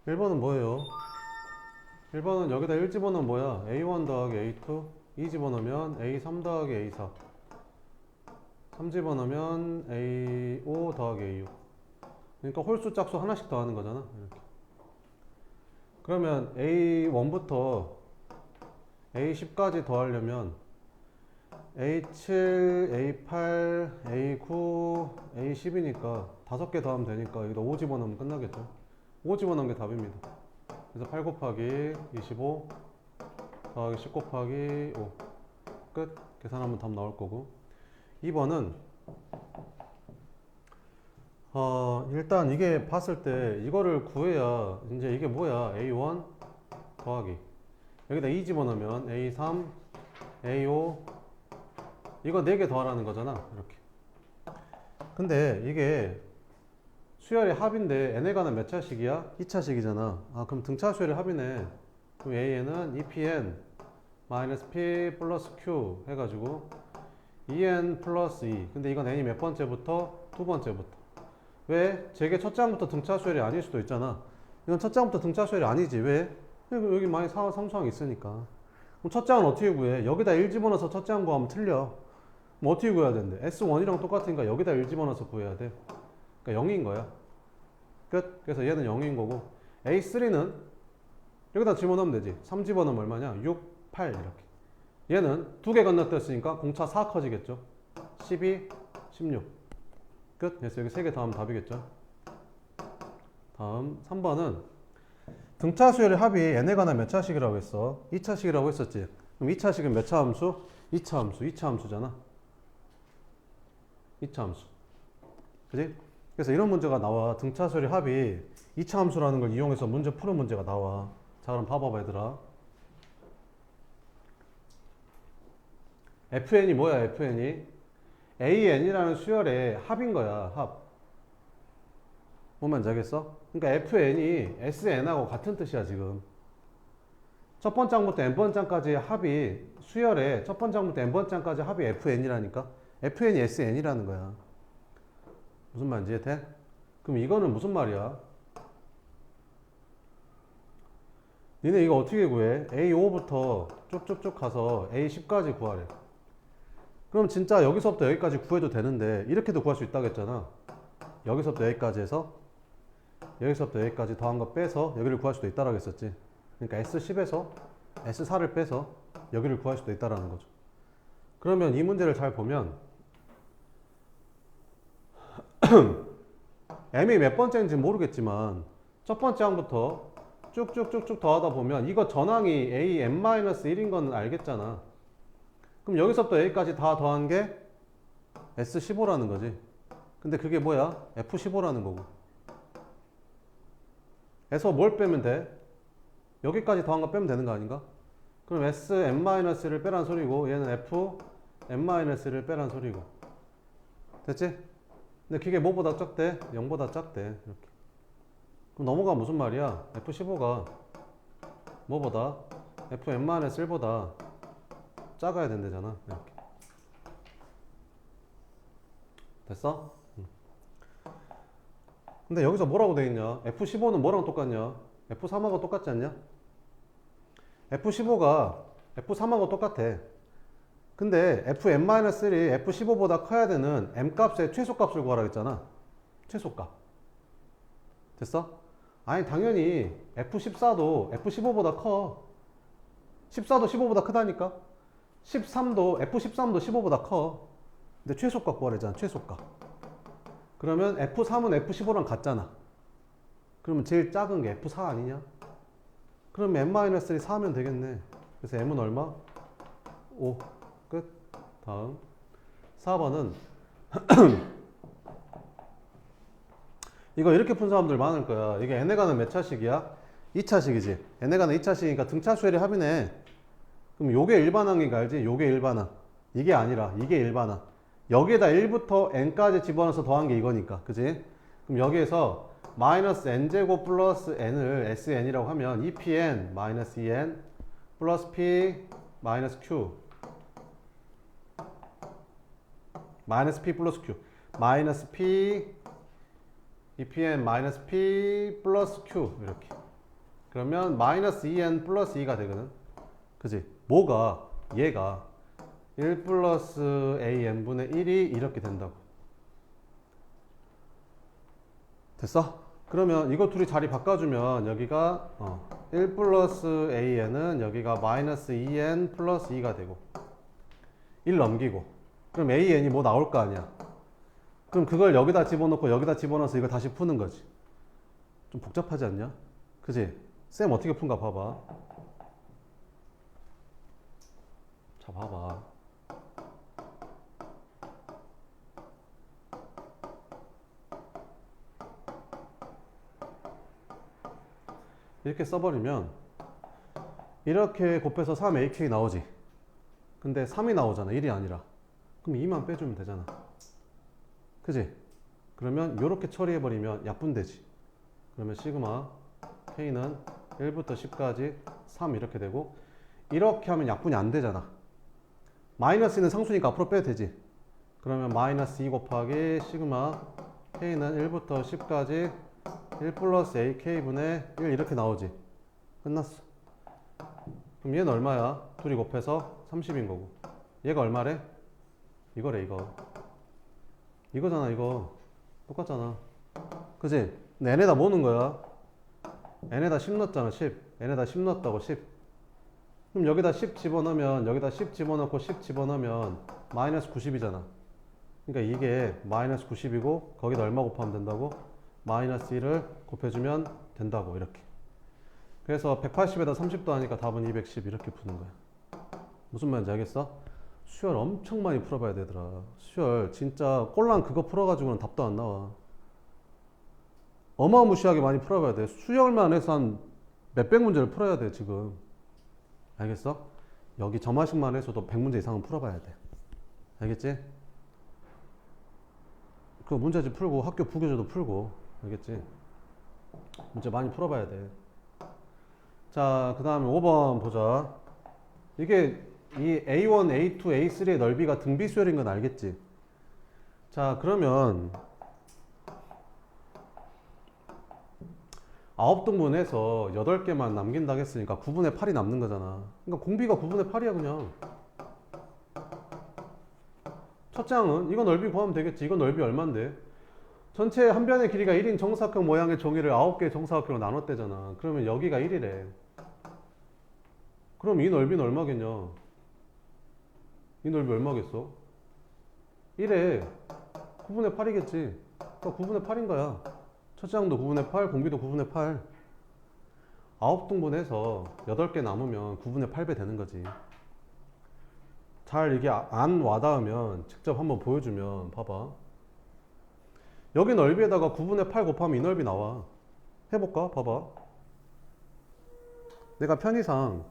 1번은 뭐예요? 1번은 여기다 1 집어넣으면 뭐야? A1 더하기 A2 2 집어넣으면 A3 더하기 A4 3 집어넣으면 A5 더하기 A6 그러니까 홀수 짝수 하나씩 더하는 거잖아. 이렇게. 그러면 A1부터 A10까지 더하려면 A7, A8, A9, A10이니까 5개 더하면 되니까 여기다 5 집어넣으면 끝나겠죠. 5 집어넣은 게 답입니다. 그래서 8 곱하기 25 더하기 10 곱하기 5 끝. 계산하면 답 나올 거고. 2번은 일단 이게 봤을 때 이거를 구해야 이제 이게 뭐야? A1 더하기 여기다 2 집어넣으면 A3, A5 이거 4개 더하라는 거잖아. 이렇게. 근데 이게 수열의 합인데 n에 관한 몇 차식이야? 2차식이잖아. 아 그럼 등차 수열의 합이네. 그럼 a는 EPN 마이너스 P 플러스 Q 해가지고 EN 플러스 E. 근데 이건 n이 몇 번째부터? 두 번째부터. 왜? 제게 첫 장부터 등차 수열이 아닐 수도 있잖아. 이건 첫 장부터 등차 수열이 아니지. 왜? 여기 많이 상수항이 있으니까. 그럼 첫 장은 어떻게 구해? 여기다 1 집어넣어서 첫 장 구하면 틀려. 그럼 어떻게 구해야 되는데? S1이랑 똑같으니까 여기다 1 집어넣어서 구해야 돼. 그러니까 0인 거야. 끝. 그래서 얘는 0인 거고 A3는 여기다 집어넣으면 되지. 3 집어넣으면 얼마냐? 6, 8 이렇게. 얘는 2개 건너뛰었으니까 공차 4 커지겠죠. 12, 16 끝. 그래서 여기 3개 더하면 답이겠죠. 다음 3번은 등차 수열의 합이 n에 관한 몇 차식이라고 했어? 2차식이라고 했었지. 그럼 2차식은 몇 차 함수? 2차 함수. 2차 함수잖아. 2차 함수. 그지? 그래서 이런 문제가 나와. 등차 수열의 합이 2차 함수라는 걸 이용해서 문제 푸는 문제가 나와. 자 그럼 봐봐봐 얘들아. fn이 뭐야? fn이 an이라는 수열의 합인 거야. 합. 뭔 말인지 알겠어? 그러니까 fn이 sn하고 같은 뜻이야 지금. 첫 번장부터 n번장까지의 합이 수열의 첫 번장부터 n번장까지 합이 fn이라니까. fn이 sn이라는 거야. 무슨 말인지 이해돼? 그럼 이거는 무슨 말이야? 니네 이거 어떻게 구해? A5부터 쭉쭉쭉 가서 A10까지 구하래. 그럼 진짜 여기서부터 여기까지 구해도 되는데 이렇게도 구할 수 있다겠잖아. 여기서부터 여기까지 해서 여기서부터 여기까지 더한 거 빼서 여기를 구할 수도 있다라고 했었지. 그러니까 S10에서 S4를 빼서 여기를 구할 수도 있다라는 거죠. 그러면 이 문제를 잘 보면 m이 몇 번째인지 모르겠지만 첫 번째 항부터 쭉쭉쭉쭉 더하다 보면 이거 전항이 a(n-1)인 건 알겠잖아. 그럼 여기서부터 여기까지 다 더한 게 S15라는 거지. 근데 그게 뭐야? F15라는 거고. 에서 뭘 빼면 돼? 여기까지 더한 거 빼면 되는 거 아닌가? 그럼 Sn-를 빼란 소리고 얘는 Fn-를 빼란 소리고. 됐지? 근데 그게 뭐보다 작대? 0보다 작대. 이렇게. 그럼 넘어가면 무슨 말이야? F15가 뭐보다? Fn-1보다 작아야 된대잖아. 이렇게. 됐어? 근데 여기서 뭐라고 돼 있냐? F15는 뭐랑 똑같냐? F3하고 똑같지 않냐? F15가 F3하고 똑같아. 근데 Fn-1이 F15보다 커야 되는 M값의 최소값을 구하라 했잖아. 최소값. 됐어? 아니 당연히 F14도 F15보다 커. 14도 15보다 크다니까? F13도 15보다 커. 근데 최소값 구하랬잖아. 최소값. 그러면 F3은 F15랑 같잖아. 그러면 제일 작은 게 F4 아니냐? 그럼 n-3 4하면 되겠네. 그래서 m은 얼마? 5. 끝. 다음 4번은 이거 이렇게 푼 사람들 많을 거야. 이게 n에 관한 몇 차식이야? 2차식이지. n에 관한 2차식이니까 등차 수열의 합이네. 그럼 요게 일반항인 거 알지? 요게 일반항. 이게 아니라 이게 일반항. 여기에다 1부터 n까지 집어넣어서 더한 게 이거니까. 그지? 그럼 여기에서 마이너스 n제곱 플러스 n을 sn이라고 하면 EPN 마이너스 en 플러스 p 마이너스 q 마이너스 p 플러스 q 마이너스 p EPN 마이너스 p 플러스 q 이렇게. 그러면 마이너스 2n 플러스 2가 되거든. 그지? 뭐가? 얘가 1 플러스 an분의 1이 이렇게 된다고. 됐어? 그러면 이거 둘이 자리 바꿔주면 여기가 1 플러스 an은 여기가 마이너스 2n 플러스 2가 되고 1 넘기고 그럼 an이 뭐 나올 거 아니야. 그럼 그걸 여기다 집어넣고 여기다 집어넣어서 이거 다시 푸는 거지. 좀 복잡하지 않냐? 그지? 쌤 어떻게 푼가 봐봐. 자 봐봐. 이렇게 써버리면 이렇게 곱해서 3ak 나오지. 근데 3이 나오잖아. 1이 아니라. 그럼 2만 빼주면 되잖아. 그지? 그러면 이렇게 처리해버리면 약분되지. 그러면 시그마 k는 1부터 10까지 3 이렇게 되고 이렇게 하면 약분이 안 되잖아. 마이너스는 상수니까 앞으로 빼도 되지. 그러면 마이너스 2 곱하기 시그마 k는 1부터 10까지 1 플러스 ak분의 1 이렇게 나오지. 끝났어. 그럼 얘는 얼마야? 둘이 곱해서 30인 거고 얘가 얼마래? 이거래 이거. 이거잖아 이거. 똑같잖아. 그지? 근데 n에다 뭐 넣은 거야? n에다 10 넣었잖아 10. n에다 10 넣었다고 10. 그럼 여기다 10 집어넣으면 여기다 10 집어넣고 10 집어넣으면 마이너스 90이잖아. 그러니까 이게 마이너스 90이고 거기다 얼마 곱하면 된다고? 마이너스 1을 곱해주면 된다고 이렇게. 그래서 180에다 30도 하니까 답은 210 이렇게 푸는 거야. 무슨 말인지 알겠어? 수열 엄청 많이 풀어봐야 되더라. 수열 진짜 꼴랑 그거 풀어가지고는 답도 안 나와. 어마무시하게 많이 풀어봐야 돼. 수열만 해서 한 몇백 문제를 풀어야 돼 지금. 알겠어? 여기 점화식만 해서도 100문제 이상은 풀어봐야 돼. 알겠지? 그 문제집 풀고 학교 부교재도 풀고. 알겠지? 문제 많이 풀어봐야 돼. 자, 그 다음에 5번 보자. 이게 이 A1, A2, A3의 넓이가 등비수열인 건 알겠지? 자, 그러면 9등분해서 8개만 남긴다고 했으니까 9분의 8이 남는 거잖아. 그러니까 공비가 9분의 8이야 그냥. 첫째 항은 이거 넓이 구하면 되겠지. 이거 넓이 얼만데? 전체 한 변의 길이가 1인 정사각형 모양의 종이를 9개의 정사각형으로 나눴대잖아. 그러면 여기가 1이래. 그럼 이 넓이는 얼마겠냐? 이 넓이 얼마겠어? 1에 9분의 8이겠지. 그러니까 9분의 8인 거야. 첫째 항도 9분의 8, 공비도 9분의 8. 9등분해서 8개 남으면 9분의 8배 되는 거지. 잘 이게 안 와닿으면 직접 한번 보여주면 봐봐. 여기 넓이에다가 9분의 8 곱하면 이 넓이 나와. 해볼까? 봐봐. 내가 편의상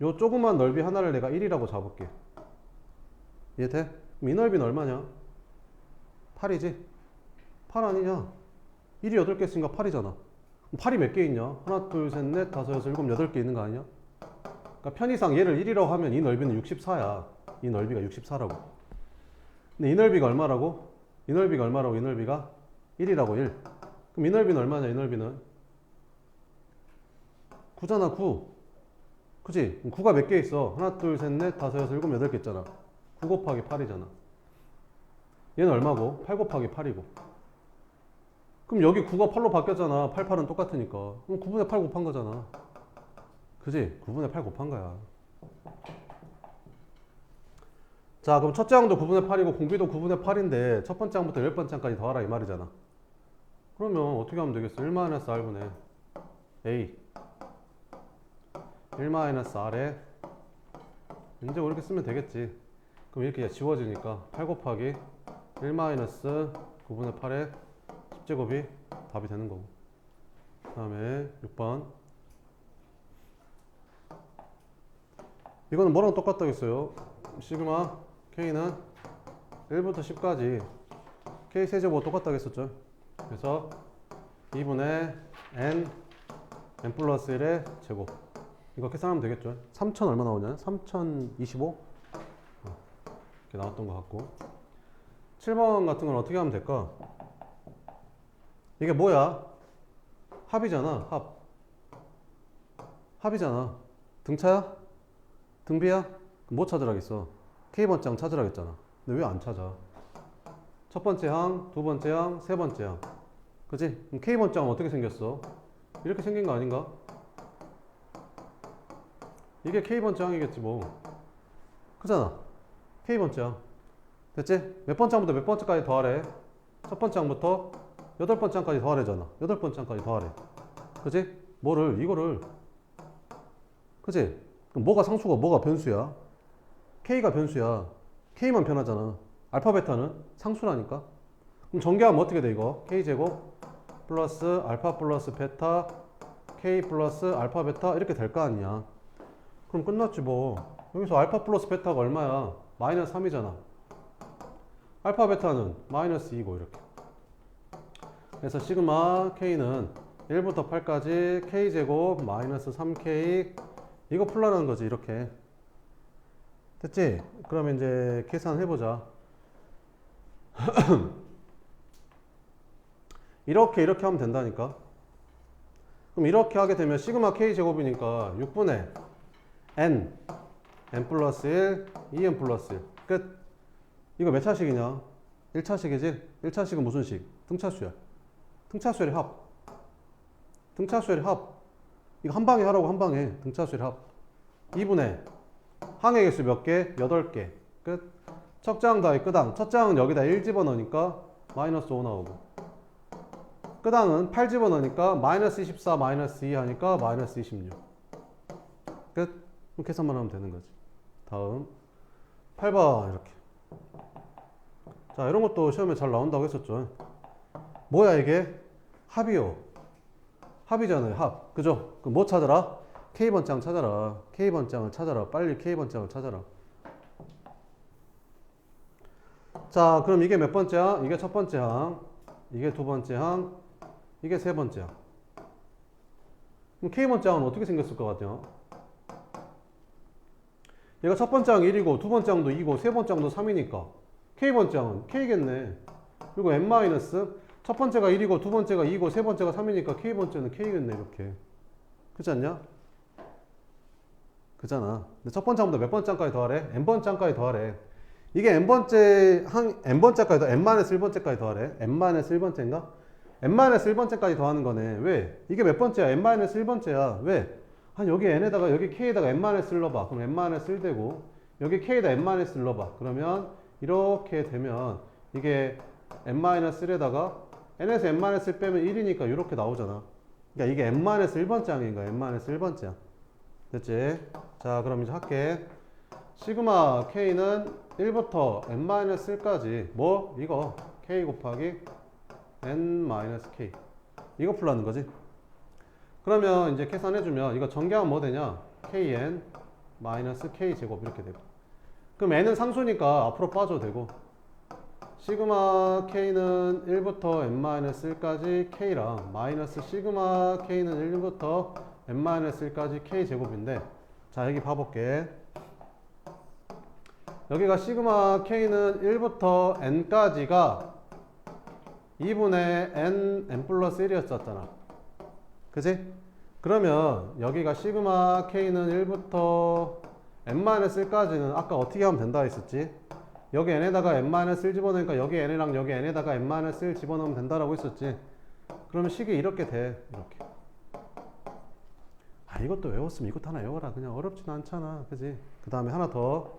요 조그만 넓이 하나를 내가 1이라고 잡을게. 이해돼? 그럼 이 넓이는 얼마냐? 8이지? 8 아니냐? 1이 8개 있으니까 8이잖아. 8이 몇 개 있냐? 하나, 둘, 셋, 넷, 다섯, 여섯, 일곱, 8개 있는 거 아니야? 그러니까 편의상 얘를 1이라고 하면 이 넓이는 64야. 이 넓이가 64라고. 근데 이 넓이가 얼마라고? 이 넓이가 얼마라고? 이 넓이가 1이라고 1. 그럼 이 넓이는 얼마냐? 이 넓이는 9잖아 9. 그치? 9가 몇 개 있어? 하나, 둘, 셋, 넷, 다섯, 여섯, 일곱, 8개 있잖아. 9 곱하기 8이잖아. 얘는 얼마고? 8 곱하기 8이고. 그럼 여기 9가 8로 바뀌었잖아. 8, 8은 똑같으니까. 그럼 9분의 8 곱한 거잖아. 그지? 9분의 8 곱한 거야. 자, 그럼 첫째 항도 9분의 8이고 공비도 9분의 8인데 첫 번째 항부터 10번째 항까지 더하라 이 말이잖아. 그러면 어떻게 하면 되겠어? 1-r분의 a 1-r에 이제 이렇게 쓰면 되겠지. 그럼 이렇게 지워지니까 8 곱하기 1-9분의 8의 10제곱이 답이 되는 거고. 그 다음에 6번. 이거는 뭐랑 똑같다고 했어요? 시그마 K는 1부터 10까지 K 세제곱 똑같다고 했었죠. 그래서 2분의 N 플러스 1의 제곱. 이거 계산하면 되겠죠. 3000 얼마 나오냐? 3025? 이렇게 나왔던 것 같고. 7번 같은 건 어떻게 하면 될까? 이게 뭐야? 합이잖아. 합이잖아. 등차야? 등비야? 그럼 뭐 찾으라겠어? K번째 항 찾으라겠잖아. 근데 왜 안 찾아? 첫 번째 항, 두 번째 항, 세 번째 항. 그치? 그럼 K번째 항은 어떻게 생겼어? 이렇게 생긴 거 아닌가? 이게 K번째 항이겠지 뭐. 그잖아. K번째 항. 됐지? 몇 번째 항부터 몇 번째까지 더하래? 첫 번째 항부터 여덟 번째 항까지 더하래잖아. 여덟 번째 항까지 더하래. 그치? 뭐를? 이거를. 그치? 그럼 뭐가 상수고 뭐가 변수야? K가 변수야. K만 변하잖아. 알파 베타는 상수라니까. 그럼 전개하면 어떻게 돼 이거? K제곱 플러스 알파 플러스 베타 K 플러스 알파 베타 이렇게 될 거 아니야. 그럼 끝났지 뭐. 여기서 알파 플러스 베타가 얼마야? 마이너스 3이잖아. 알파 베타는 마이너스 2고 이렇게. 그래서 시그마 K는 1부터 8까지 K제곱 마이너스 3K 이거 풀라는 거지 이렇게. 됐지? 그러면 이제 계산해보자. 이렇게 하면 된다니까. 그럼 이렇게 하게 되면 시그마 K제곱이니까 6분의 N 플러스 1 2N 플러스 1 끝. 이거 몇 차식이냐? 1차식이지? 1차식은 무슨 식? 등차수열. 등차수열의 합. 등차수열의 합. 이거 한 방에 하라고 한 방에. 등차수열의 합. 2분의 항의 개수 몇 개? 8개. 끝. 척장 더하기 끝항. 첫장은 여기다 1 집어넣으니까 마이너스 5 나오고. 끝항은 8 집어넣으니까 마이너스 24 마이너스 2 하니까 마이너스 26. 끝. 계산만 하면 되는 거지. 다음 8번 이렇게. 자, 이런 것도 시험에 잘 나온다고 했었죠. 뭐야 이게? 합이요. 합이잖아요. 합. 그죠? 그럼 뭐 찾아라? K번째 항 찾아라. K번째 항을 찾아라. 빨리 K번째 항을 찾아라. 자, 그럼 이게 몇 번째 항? 이게 첫 번째 항. 이게 두 번째 항. 이게 세 번째 항. 그럼 K번째 항은 어떻게 생겼을 것 같아요? 얘가 첫 번째 항 1이고 두 번째 항도 2고 세 번째 항도 3이니까 K번째 항은 K겠네. 그리고 n 첫 번째가 1이고 두 번째가 2고 세 번째가 3이니까 K번째는 K겠네 이렇게. 그렇지 않냐? 그잖아. 근데 첫 번째 항부터 몇 번째 항까지 더하래? n번째 항까지 더하래. 이게 n번째까지 더 n-1번째까지 더하래. n-1번째인가? n-1번째까지 더하는 거네. 왜? 이게 몇 번째야? n-1번째야. 왜? 여기 n에다가 여기 k에다가 n-1 넣어봐. 그럼 n-1 되고 여기 k에다 n-1 넣어봐. 그러면 이렇게 되면 이게 n-1에다가 n에서 n-1 빼면 1이니까 이렇게 나오잖아. 그러니까 이게 n-1번째 항인가? n-1번째 항. 됐지? 자, 그럼 이제 할게. 시그마 k는 1부터 n-1까지 뭐? 이거 k 곱하기 n-k 이거 풀라는 거지. 그러면 이제 계산해주면 이거 전개하면 뭐 되냐? kn 마이너스 k 제곱 이렇게 되고. 그럼 n은 상수니까 앞으로 빠져도 되고. 시그마 k는 1부터 n-1까지 k랑 마이너스 시그마 k는 1부터 n-1까지 k 제곱인데, 자 여기 봐볼게. 여기가 시그마 k는 1부터 n까지가 2분의 n 플러스 1이었잖아. 그치? 그러면 여기가 시그마 k는 1부터 n-1까지는 아까 어떻게 하면 된다 했었지? 여기 n에다가 n-1 집어넣으니까 여기 n이랑 여기 n에다가 n-1 집어넣으면 된다라고 했었지. 그러면 식이 이렇게 돼. 이렇게. 이것도 외웠으면 이것도 하나 외워라. 그냥 어렵진 않잖아. 그지? 그 다음에 하나 더.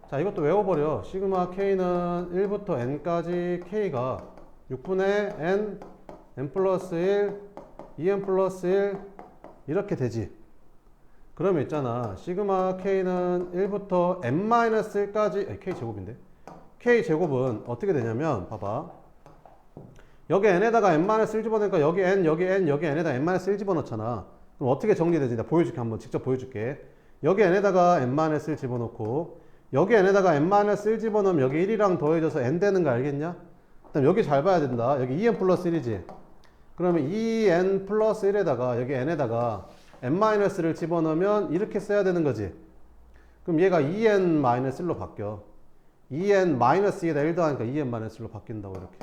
자, 이것도 외워버려. 시그마 k는 1부터 n까지 k가 6분의 n 플러스 1 2n 플러스 1 이렇게 되지. 그러면 있잖아. 시그마 k는 1부터 n-1까지 k제곱인데 k제곱은 어떻게 되냐면 봐봐. 여기 n에다가 n-1 집어넣으니까 여기 n, 여기 n, 여기 n에다 n-1 집어넣잖아. 그럼 어떻게 정리되지? 내가 보여줄게. 한번 직접 보여줄게. 여기 n에다가 n-1 집어넣고 여기 n에다가 n-1 집어넣으면 여기 1이랑 더해져서 n 되는 거 알겠냐? 그다음 여기 잘 봐야 된다. 여기 2n 플러스 1이지. 그러면 2n 플러스 1에다가 여기 n에다가 n-를 집어넣으면 이렇게 써야 되는 거지. 그럼 얘가 2n-1로 바뀌어. 2n-2에다 1 더하니까 2n-1로 바뀐다고 이렇게.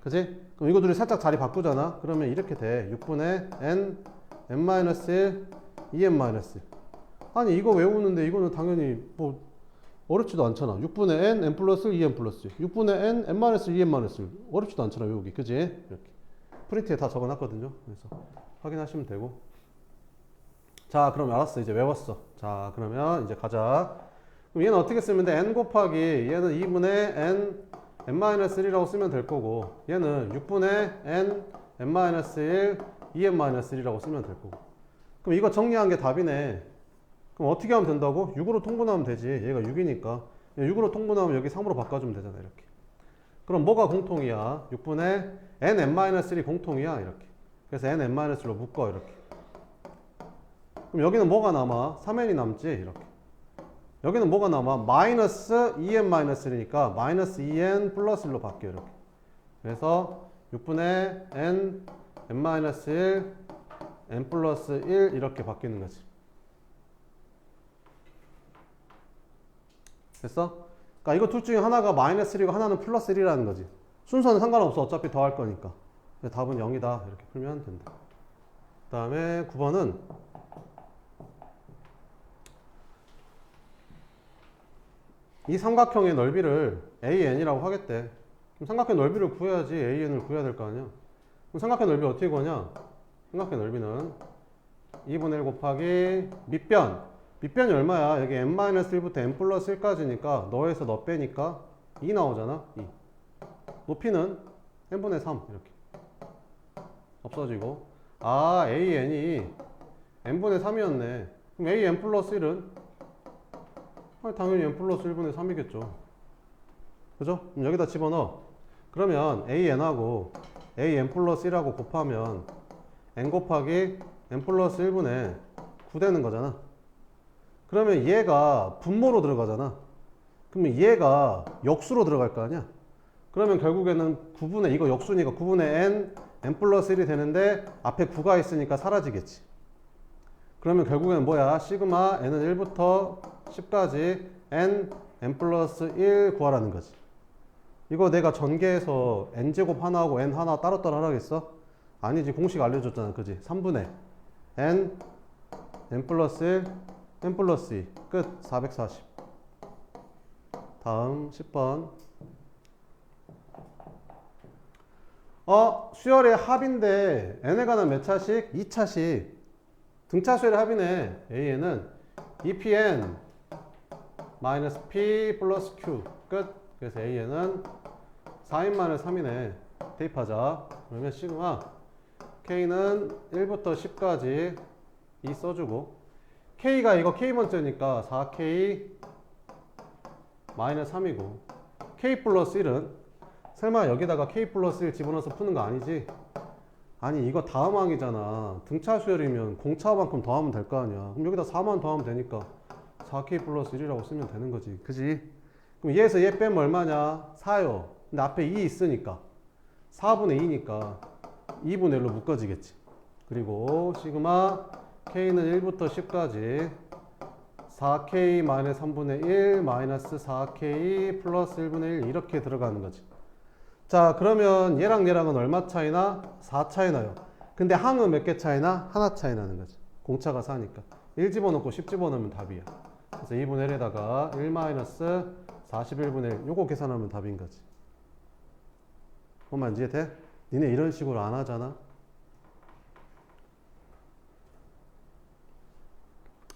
그지? 그럼 이거 둘이 살짝 자리 바꾸잖아. 그러면 이렇게 돼. 6분의 n-1, 2n-1. 아니 이거 외우는데 이거는 당연히 뭐 어렵지도 않잖아. 6분의 n 플러스 2n 플러스 6분의 n, n-2n-1 어렵지도 않잖아 외우기. 그지? 이렇게 프린트에 다 적어놨거든요. 그래서 확인하시면 되고. 자 그럼 알았어. 이제 외웠어. 자 그러면 이제 가자. 그럼 얘는 어떻게 쓰면 돼? n 곱하기 얘는 2분의 n-1이라고 쓰면 될 거고, 얘는 6분의 n-1 2n-1이라고 쓰면 될 거고. 그럼 이거 정리한 게 답이네. 그럼 어떻게 하면 된다고? 6으로 통분하면 되지. 얘가 6이니까 6으로 통분하면 여기 3으로 바꿔주면 되잖아. 이렇게. 그럼 뭐가 공통이야? 6분의 n-1이 공통이야. 이렇게. 그래서 n-1로 묶어. 이렇게. 그럼 여기는 뭐가 남아? 3n이 남지. 이렇게. 여기는 뭐가 남아? 마이너스 2n-1이니까 마이너스 2n 플러스 1로 바뀌어. 이렇게. 그래서 6분의 n-1 n 플러스 1 이렇게 바뀌는 거지. 됐어? 그러니까 이거 둘 중에 하나가 마이너스 1이고 하나는 플러스 1이라는 거지. 순서는 상관없어. 어차피 더할 거니까. 답은 0이다. 이렇게 풀면 된다. 그 다음에 9번은 이 삼각형의 넓이를 AN이라고 하겠대. 그럼 삼각형 넓이를 구해야지 AN을 구해야 될 거 아니야. 그럼 삼각형 넓이 어떻게 구하냐? 삼각형 넓이는 2분의 1 곱하기 밑변이 얼마야? 여기 n-1부터 n 플러스 1까지니까 너에서 너 빼니까 2 나오잖아. 2. 높이는 n분의 3 이렇게 없어지고, 아 AN이 n분의 3이었네. 그럼 AN 플러스 1은 당연히 n 플러스 1분의 3이겠죠. 그죠? 그럼 여기다 집어넣어. 그러면 AN하고 AN 플러스 1하고 곱하면 n 곱하기 n 플러스 1분의 9 되는 거잖아. 그러면 얘가 분모로 들어가잖아. 그러면 얘가 역수로 들어갈 거 아니야. 그러면 결국에는 9분의, 이거 역수니까 9분의 n 플러스 1이 되는데 앞에 9가 있으니까 사라지겠지. 그러면 결국에는 뭐야? 시그마 n은 1부터 10까지 n 플러스 1 구하라는 거지. 이거 내가 전개해서 n제곱 하나하고 n 하나 따로따로 하라겠어? 아니지. 공식 알려줬잖아. 그지? 3분의 n 플러스 1 n 플러스 2 끝. 440. 다음 10번. 수열의 합인데 n에 관한 몇 차식? 2차식. 등차 수열의 합이네. AN은 2pn 마이너스 p 플러스 q 끝. 그래서 AN은 4n-3이네. 대입하자. 그러면 시그마 k는 1부터 10까지 2 써주고, k가 이거 k번째니까 4k 마이너스 3이고, k 플러스 1은 설마 여기다가 k 플러스 1 집어넣어서 푸는 거 아니지? 아니 이거 다음 항이잖아. 등차 수열이면 공차만큼 더하면 될 거 아니야. 그럼 여기다 4만 더하면 되니까 4k 플러스 1이라고 쓰면 되는 거지. 그지? 그럼 얘에서 얘 빼면 얼마냐? 4요. 근데 앞에 2 있으니까 4분의 2니까 2분의 1로 묶어지겠지. 그리고 시그마 k는 1부터 10까지 4k 마이너스 3분의 1 마이너스 4k 플러스 1분의 1 이렇게 들어가는 거지. 자 그러면 얘랑 얘랑은 얼마 차이나? 4 차이 나요. 근데 항은 몇 개 차이나? 하나 차이 나는 거지. 공차가 4니까 1 집어넣고 10 집어넣으면 답이야. 그래서 2분의 1에다가 1 마이너스 41분의 1 요거 계산하면 답인 거지. 그만 이해돼? 니네 이런 식으로 안 하잖아.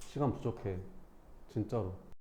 시간 부족해 진짜로.